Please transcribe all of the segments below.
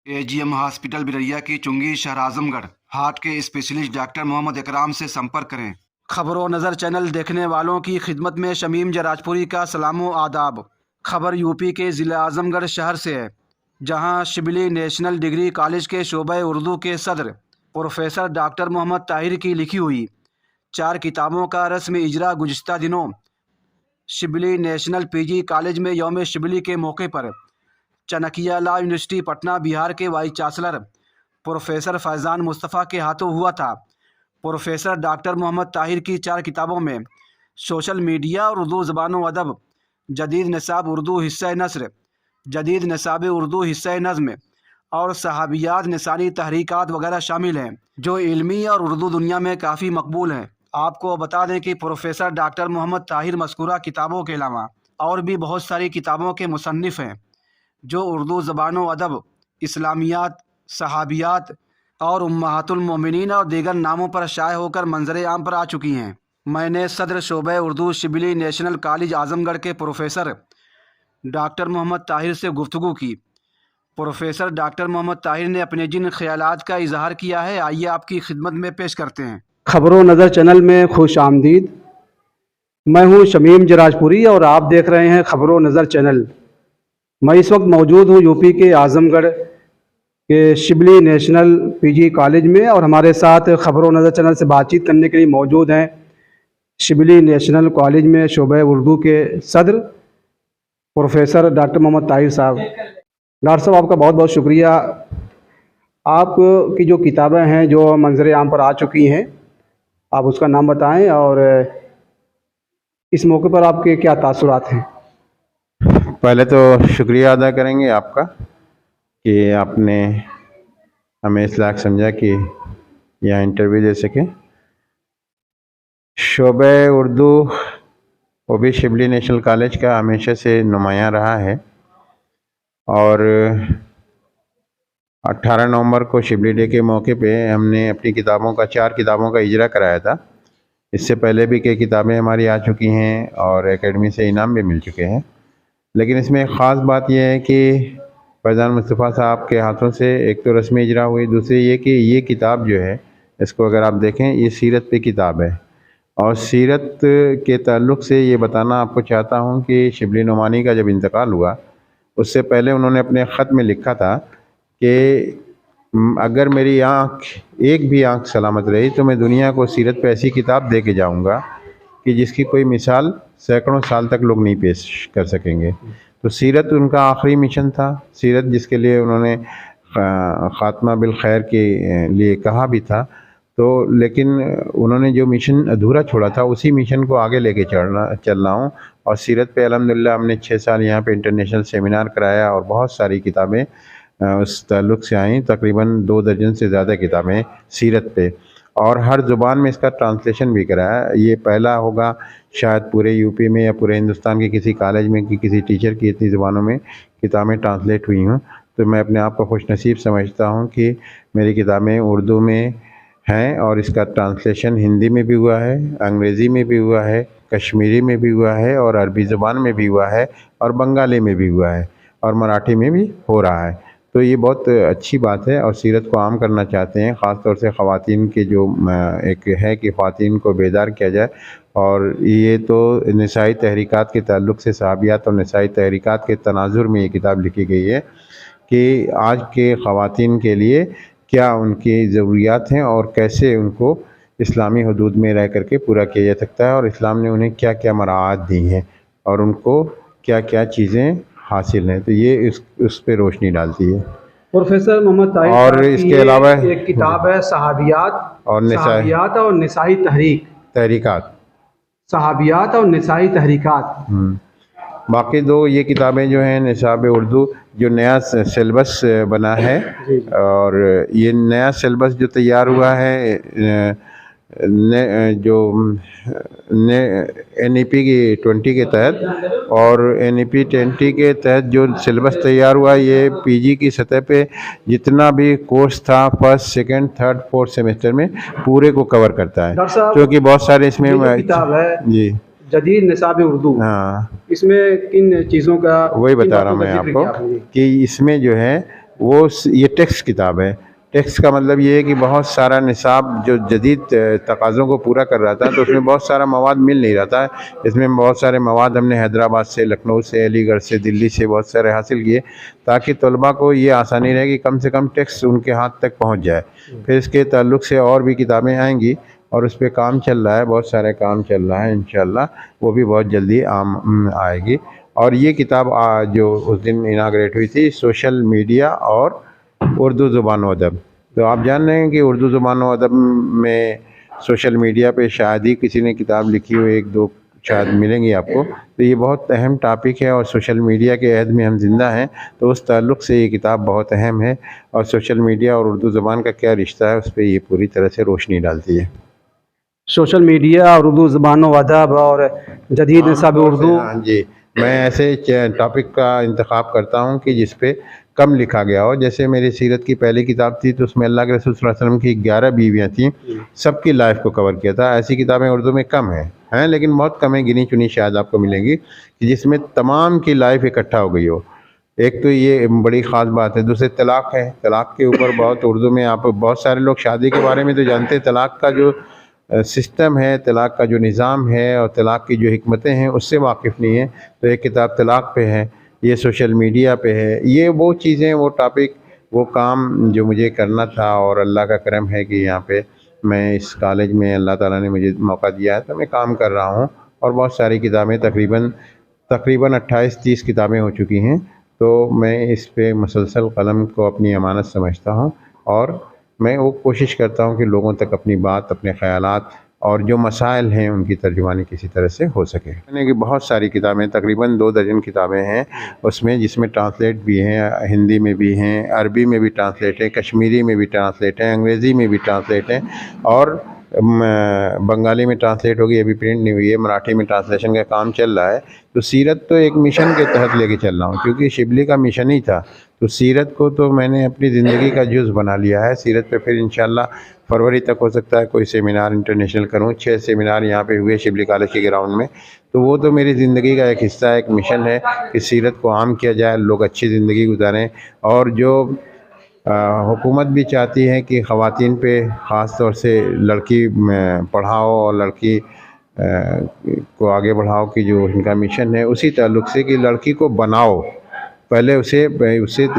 AGM hospital Veeraya की चुंगी शहर आजमगढ़। हार्ट के स्पेशलिस्ट डॉक्टर मोहम्मद इकराम से संपर्क करें। खबरों नज़र चैनल देखने वालों की खिदमत में शमीम जराजपुरी का सलामो आदाब। खबर यूपी के ज़िला आजमगढ़ शहर से है, जहां शिबली नेशनल डिग्री कॉलेज के शोबे उर्दू के सदर प्रोफेसर डॉक्टर मोहम्मद ताहिर की लिखी हुई 4 किताबों का रस्म इजरा गुज़िश्ता दिनों शिबली नेशनल पीजी कॉलेज में यौम शिबली के मौके पर चाणक्य लॉ यूनिवर्सिटी पटना बिहार के vice chancellor professor Faizan Mustafa के हाथों हुआ था। प्रोफेसर डॉक्टर मोहम्मद ताहिर की 4 किताबों में सोशल मीडिया और उर्दू ज़बान व अदब, जदीद निसाब उर्दू हिस्सा नस्र, जदीद निसाब उर्दू हिस्सा नज़्म और सहाबियात निसानी तहरीकात वगैरह शामिल हैं, जो इल्मी और उर्दू दुनिया में काफ़ी मकबूल हैं। आपको बता दें कि प्रोफेसर डॉक्टर मोहम्मद ताहिर मज़कूरा किताबों के अलावा और भी बहुत सारी किताबों के मुसन्निफ़ हैं, जो उर्दू ज़बान व अदब, इस्लामियात, सहाबियात और उम्महातुल मोमिनीन और दीगर नामों पर शाये होकर मंजर आम पर आ चुकी हैं। मैंने सदर शोबे उर्दू शिबली नेशनल कॉलेज आजमगढ़ के प्रोफेसर डॉक्टर मोहम्मद ताहिर से गुफ्तगू की। प्रोफेसर डॉक्टर मोहम्मद ताहिर ने अपने जिन ख्यालात का इजहार किया है, आइए आपकी खिदमत में पेश करते हैं। खबरों नज़र चैनल में खुश आमदीद। मैं हूँ शमीम जराजपुरी और आप देख रहे हैं खबरों नज़र चैनल। मैं इस वक्त मौजूद हूँ यूपी के आजमगढ़ के शिबली नेशनल पीजी कॉलेज में, और हमारे साथ खबरों नज़र चैनल से बातचीत करने के लिए मौजूद हैं शिबली नेशनल कॉलेज में शोबे उर्दू के सदर प्रोफेसर डॉक्टर मोहम्मद ताहिर साहब। डॉक्टर साहब, आपका बहुत बहुत शुक्रिया। आपकी जो किताबें हैं जो मंजर आम पर आ चुकी हैं, आप उसका नाम बताएं और इस मौके पर आपके क्या तासुरात हैं। पहले तो शुक्रिया अदा करेंगे आपका कि आपने हमें इस लायक समझा कि यहाँ इंटरव्यू दे सकें। शोबे उर्दू वो भी शिबली नेशनल कॉलेज का हमेशा से नुमायाँ रहा है, और 18 नवंबर को शिबली डे के मौके पे हमने अपनी किताबों का 4 किताबों का इजरा कराया था। इससे पहले भी कई किताबें हमारी आ चुकी हैं और एकेडमी से इनाम भी मिल चुके हैं, लेकिन इसमें एक ख़ास बात यह है कि फैज़ान मुस्तफ़ा साहब के हाथों से एक तो रस्मी इजरा हुई, दूसरी ये कि ये किताब जो है, इसको अगर आप देखें, ये सीरत पे किताब है। और सीरत के ताल्लुक़ से ये बताना आपको चाहता हूँ कि शिबली नोमानी का जब इंतकाल हुआ, उससे पहले उन्होंने अपने ख़त में लिखा था कि अगर मेरी आँख, एक भी आँख सलामत रही तो मैं दुनिया को सीरत पे ऐसी किताब दे के जाऊँगा कि जिसकी कोई मिसाल सैकड़ों साल तक लोग नहीं पेश कर सकेंगे। तो सीरत उनका आखिरी मिशन था। सीरत जिसके लिए उन्होंने ख़ात्मा बिल खैर के लिए कहा भी था, तो लेकिन उन्होंने जो मिशन अधूरा छोड़ा था, उसी मिशन को आगे लेके चल रहा हूँ। और सीरत पे अल्हम्दुलिल्लाह हमने 6 साल यहाँ पे इंटरनेशनल सेमिनार कराया और बहुत सारी किताबें उस ताल्लुक़ से आई, तकरीबन 2 दर्जन से ज़्यादा किताबें सीरत पे, और हर ज़ुबान में इसका ट्रांसलेशन भी कराया। ये पहला होगा शायद पूरे यूपी में या पूरे हिंदुस्तान के किसी कॉलेज में कि किसी टीचर की इतनी ज़ुबानों में किताबें ट्रांसलेट हुई हों। तो मैं अपने आप को खुशनसीब समझता हूँ कि मेरी किताबें उर्दू में हैं, और इसका ट्रांसलेशन हिंदी में भी हुआ है, अंग्रेज़ी में भी हुआ है, कश्मीरी में भी हुआ है, और अरबी ज़ुबान में भी हुआ है, और बंगाली में भी हुआ है, और मराठी में भी हो रहा है। तो ये बहुत अच्छी बात है, और सीरत को आम करना चाहते हैं, ख़ास तौर से ख़वातीन के जो एक है कि ख़वातीन को बेदार किया जाए। और ये तो निसाई तहरीकात के ताल्लुक़ से सहाबियात और निसाई तहरीकात के तनाजुर में ये किताब लिखी गई है कि आज के ख़वातीन के लिए क्या उनकी ज़रूरियात हैं और कैसे उनको इस्लामी हदूद में रह करके पूरा किया जा सकता है, और इस्लाम ने उन्हें क्या क्या मराआत दी हैं और उनको क्या क्या चीज़ें हासिल हैं। तो ये उस पे रोशनी डालती है। प्रोफेसर मोहम्मद ताहिर और इसके अलावा एक किताब है सहाबियात और निसाई तहरीकात, सहाबियात और निसाई तहरीकात। बाकी 2 ये किताबें जो हैं निसाब उर्दू, जो नया सिलेबस बना है, और ये नया सिलेबस जो तैयार हुआ है जो NEP की 20 के तहत, और NEP 20 के तहत जो सिलेबस तैयार हुआ, ये PG की सतह पे जितना भी कोर्स था first, second, third, fourth semester में पूरे को कवर करता है, क्योंकि बहुत सारे इसमें किताब है जी जदीद निसाब उर्दू। हाँ, इसमें किन चीज़ों का वही बता रहा हूँ मैं आपको कि इसमें जो है ये टेक्स्ट किताब है। टेक्स्ट का मतलब ये है कि बहुत सारा निसाब जो जदीद तकाज़ों को पूरा कर रहा था, तो उसमें बहुत सारा मवाद मिल नहीं रहा था। इसमें बहुत सारे मवाद हमने हैदराबाद से, लखनऊ से, अलीगढ़ से, दिल्ली से बहुत सारे हासिल किए, ताकि तलबा को ये आसानी रहे कि कम से कम टेक्स्ट उनके हाथ तक पहुंच जाए। फिर इसके ताल्लुक़ से और भी किताबें आएंगी और उस पर काम चल रहा है, बहुत सारे काम चल रहा है। इंशाअल्लाह वो भी बहुत जल्दी आएगी। और ये किताब जो उस दिन इनाग्रेट हुई थी, सोशल मीडिया और उर्दू ज़ुबान व अदब। तो आप जान रहे हैं कि उर्दू ज़ुबान व अदब में सोशल मीडिया पे शायद ही किसी ने किताब लिखी हो, एक दो शायद मिलेंगी आपको। तो ये बहुत अहम टॉपिक है और सोशल मीडिया के अहद में हम ज़िंदा हैं, तो उस ताल्लुक़ से ये किताब बहुत अहम है। और सोशल मीडिया और उर्दू ज़ुबान का क्या रिश्ता है, उस पर ये पूरी तरह से रोशनी डालती है। सोशल मीडिया और उर्दू ज़बान व अदब और जदीद निसाब उर्दू। हाँ जी, मैं ऐसे टॉपिक का इंतखाब करता हूँ कि जिस पे कम लिखा गया हो। जैसे मेरी सीरत की पहली किताब थी, तो उसमें अल्लाह के रसूल सल्लल्लाहु अलैहि वसल्लम की 11 बीवियाँ थीं, सबकी लाइफ को कवर किया था। ऐसी किताबें उर्दू में कम हैं, लेकिन बहुत कम है, गिनी चुनी शायद आपको मिलेंगी कि जिसमें तमाम की लाइफ इकट्ठा हो गई हो। एक तो ये बड़ी ख़ास बात है। दूसरे तलाक़ है, तलाक़ के ऊपर बहुत उर्दू में आप बहुत सारे लोग शादी के बारे में तो जानते हैं, तलाक़ का जो सिस्टम है, तलाक़ का जो निज़ाम है और तलाक़ की जो हिकमतें हैं उससे वाकिफ़ नहीं है। तो एक किताब तलाक़ पे है, ये सोशल मीडिया पे है। ये वो चीज़ें, वो टॉपिक, वो काम जो मुझे करना था, और अल्लाह का करम है कि यहाँ पे मैं इस कॉलेज में अल्लाह ताला ने मुझे मौका दिया है, तो मैं काम कर रहा हूँ। और बहुत सारी किताबें, तकरीबन 28-30 किताबें हो चुकी हैं। तो मैं इस पे मुसलसल कलम को अपनी अमानत समझता हूँ और मैं वो कोशिश करता हूँ कि लोगों तक अपनी बात, अपने ख़यालात और जो मसाइल हैं उनकी तर्जुमानी किसी तरह से हो सके। यानी कि बहुत सारी किताबें, तकरीबन 2 दर्जन किताबें हैं उसमें, जिसमें ट्रांसलेट भी हैं, हिंदी में भी हैं, अरबी में भी ट्रांसलेट है, कश्मीरी में भी ट्रांसलेट है, अंग्रेज़ी में भी ट्रांसलेट है और बंगाली में ट्रांसलेट होगी, अभी प्रिंट नहीं हुई है। मराठी में ट्रांसलेशन का काम चल रहा है। तो सीरत तो एक मिशन के तहत लेके चल रहा हूँ, क्योंकि शिबली का मिशन ही था। तो सीरत को तो मैंने अपनी ज़िंदगी का जुज़ बना लिया है। सीरत पे फिर इंशाअल्लाह फरवरी तक हो सकता है कोई सेमिनार इंटरनेशनल करूँ। 6 सेमिनार यहाँ पे हुए शिबली कॉलेज के ग्राउंड में। तो वो तो मेरी ज़िंदगी का एक हिस्सा है, एक मिशन है कि सीरत को आम किया जाए, लोग अच्छी ज़िंदगी गुजारें। और जो हुकूमत भी चाहती है कि ख़वातीन पे ख़ास तौर से लड़की पढ़ाओ और लड़की को आगे बढ़ाओ, की जो इनका मिशन है, उसी ताल्लुक़ से कि लड़की को बनाओ। पहले उसे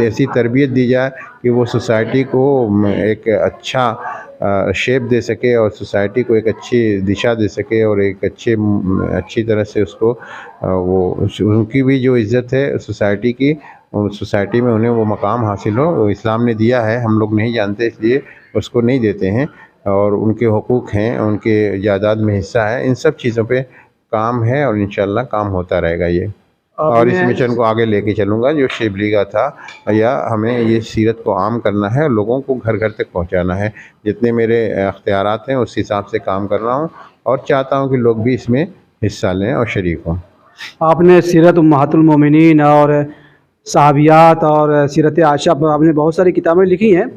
ऐसी तरबियत दी जाए कि वो सोसाइटी को एक अच्छा शेप दे सके और सोसाइटी को एक अच्छी दिशा दे सके और एक अच्छी तरह से उसको वो उनकी भी जो इज़्ज़त है सोसाइटी की, सोसाइटी में उन्हें वो मकाम हासिल हो। वो इस्लाम ने दिया है, हम लोग नहीं जानते इसलिए उसको नहीं देते हैं। और उनके हुकूक हैं, उनके जायदाद में हिस्सा है, इन सब चीज़ों पे काम है और इंशाअल्लाह काम होता रहेगा ये। और इस मिशन को आगे लेके चलूँगा जो शिबली का था। या हमें ये सीरत को आम करना है, लोगों को घर घर तक पहुँचाना है। जितने मेरे अख्तियारात हैं उस हिसाब से काम कर रहा हूँ और चाहता हूँ कि लोग भी इसमें हिस्सा लें और शरीक हों। आपने सीरत उम्महातुल मोमिनीन और सहाबियात और सीरत आयशा पर आपने बहुत सारी किताबें लिखी हैं।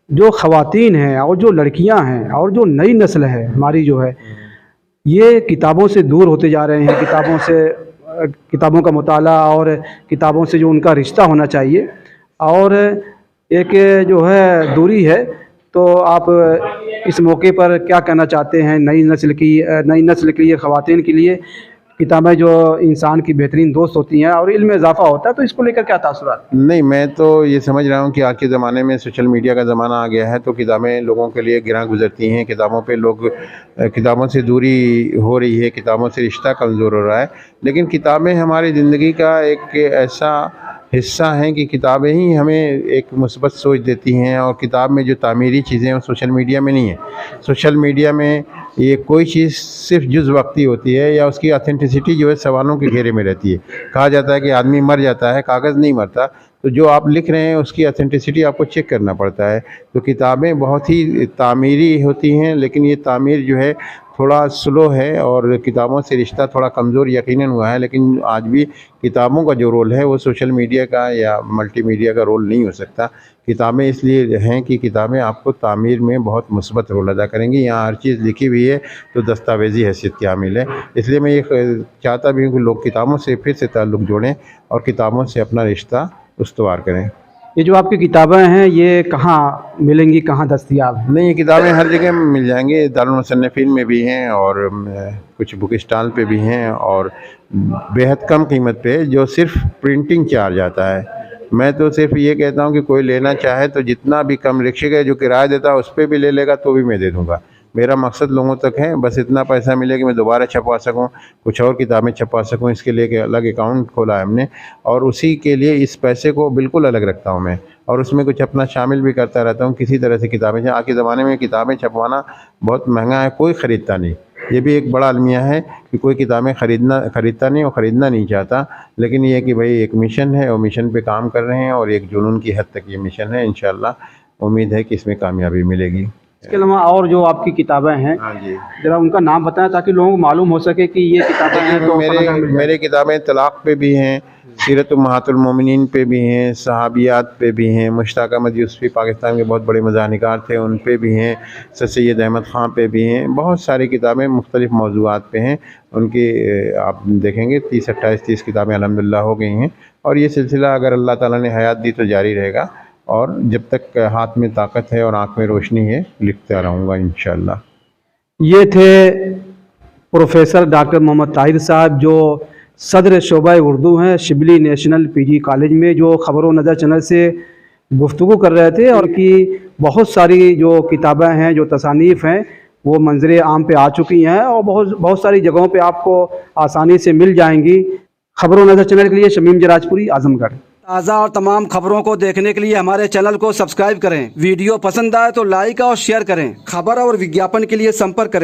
जो ख़वातीन हैं और जो लड़कियां हैं और जो नई नस्ल है हमारी जो है, ये किताबों से दूर होते जा रहे हैं। किताबों का मुताला और किताबों से जो उनका रिश्ता होना चाहिए, और एक जो है दूरी है। तो आप इस मौके पर क्या कहना चाहते हैं नई नस्ल के लिए, ख़वातीन के लिए? किताबें जो इंसान की बेहतरीन दोस्त होती हैं और इल्म में इजाफ़ा होता है, तो इसको लेकर क्या तासुरात? नहीं, मैं तो ये समझ रहा हूँ कि आज के ज़माने में सोशल मीडिया का ज़माना आ गया है, तो किताबें लोगों के लिए गिरां गुज़रती हैं। किताबों पे लोग, किताबों से दूरी हो रही है, किताबों से रिश्ता कमज़ोर हो रहा है। लेकिन किताबें हमारी ज़िंदगी का एक ऐसा हिस्सा हैं कि किताबें ही हमें एक मुस्बत सोच देती हैं। और किताब में जो तामीरी चीज़ें हैं वो सोशल मीडिया में नहीं है। सोशल मीडिया में ये कोई चीज़ सिर्फ जुज़ वक्ती होती है, या उसकी ऑथेंटिसिटी जो है सवालों के घेरे में रहती है। कहा जाता है कि आदमी मर जाता है, कागज़ नहीं मरता। तो जो आप लिख रहे हैं उसकी ऑथेंटिसिटी आपको चेक करना पड़ता है। तो किताबें बहुत ही तामीरी होती हैं, लेकिन ये तामीर जो है थोड़ा स्लो है और किताबों से रिश्ता थोड़ा कमज़ोर यकीनन हुआ है। लेकिन आज भी किताबों का जो रोल है वो सोशल मीडिया का या मल्टीमीडिया का रोल नहीं हो सकता। किताबें इसलिए हैं कि किताबें आपको तामीर में बहुत मुस्बत रोल अदा करेंगी। यहाँ हर चीज़ लिखी हुई है तो दस्तावेज़ी हैसियत की हामिल है। इसलिए मैं ये चाहता भी हूँ कि लोग किताबों से फिर से ताल्लुक़ जोड़ें और किताबों से अपना रिश्ता उस्तवार करें। ये जो आपकी किताबें हैं ये कहाँ मिलेंगी, कहाँ दस्तयाब हैं? नहीं, ये किताबें हर जगह मिल जाएंगी, दारुल मुसन्निफीन में भी हैं और कुछ बुक स्टॉल पे भी हैं और बेहद कम कीमत पे, जो सिर्फ प्रिंटिंग चार्ज आता है। मैं तो सिर्फ ये कहता हूँ कि कोई लेना चाहे तो जितना भी कम, रिक्शे का जो किराया देता है उस पर भी ले लेगा तो भी मैं दे दूँगा। मेरा मकसद लोगों तक है, बस इतना पैसा मिले कि मैं दोबारा छपवा सकूं, कुछ और किताबें छपवा सकूं। इसके लिए एक अलग अकाउंट खोला है हमने और उसी के लिए इस पैसे को बिल्कुल अलग रखता हूं मैं, और उसमें कुछ अपना शामिल भी करता रहता हूं। किसी तरह से किताबें, आज के ज़माने में किताबें छपवाना बहुत महंगा है, कोई ख़रीदता नहीं। ये भी एक बड़ा अलमिया है कि कोई किताबें ख़रीदता नहीं और ख़रीदना नहीं चाहता। लेकिन ये है कि भाई एक मिशन है और मिशन पे काम कर रहे हैं और एक जुनून की हद तक ये मिशन है। इंशाअल्लाह उम्मीद है कि इसमें कामयाबी मिलेगी। इसके अलावा और जो आपकी किताबें हैं, हाँ जी, ज़रा उनका नाम बताएं ताकि लोगों को मालूम हो सके कि ये किताबें हैं। तो मेरे किताबें तलाक़ पे भी हैं, सीरत उम्महातुल मोमिनीन पे भी हैं, सहाबियात पे भी हैं, मुश्ताक अहमद यूसुफ़ी पाकिस्तान के बहुत बड़े मज़ाहनिकार थे उन पे भी हैं, सर सैयद अहमद ख़ान पे भी हैं। बहुत सारी किताबें मुख्तलिफ़ मौज़ूआत पे हैं उनकी। आप देखेंगे 30 किताबें अल्हम्दुलिल्लाह हो गई हैं और ये सिलसिला अगर अल्लाह ताला ने हयात दी तो जारी रहेगा और जब तक हाथ में ताकत है और आँख में रोशनी है लिखता रहूँगा इंशाअल्लाह। ये थे प्रोफेसर डॉक्टर मोहम्मद ताहिर साहब, जो सदर शोबा उर्दू हैं शिबली नेशनल पीजी कॉलेज में, जो ख़बर नज़र चैनल से गुफ्तगू कर रहे थे। और कि बहुत सारी जो किताबें हैं, जो तसानीफ़ हैं, वो मंजर आम पे आ चुकी हैं और बहुत सारी जगहों पे आपको आसानी से मिल जाएंगी। ख़बर नज़र चैनल के लिए शमीम जराजपुरी, आज़मगढ़। ताज़ा और तमाम खबरों को देखने के लिए हमारे चैनल को सब्सक्राइब करें। वीडियो पसंद आए तो लाइक और शेयर करें। खबर और विज्ञापन के लिए संपर्क करें।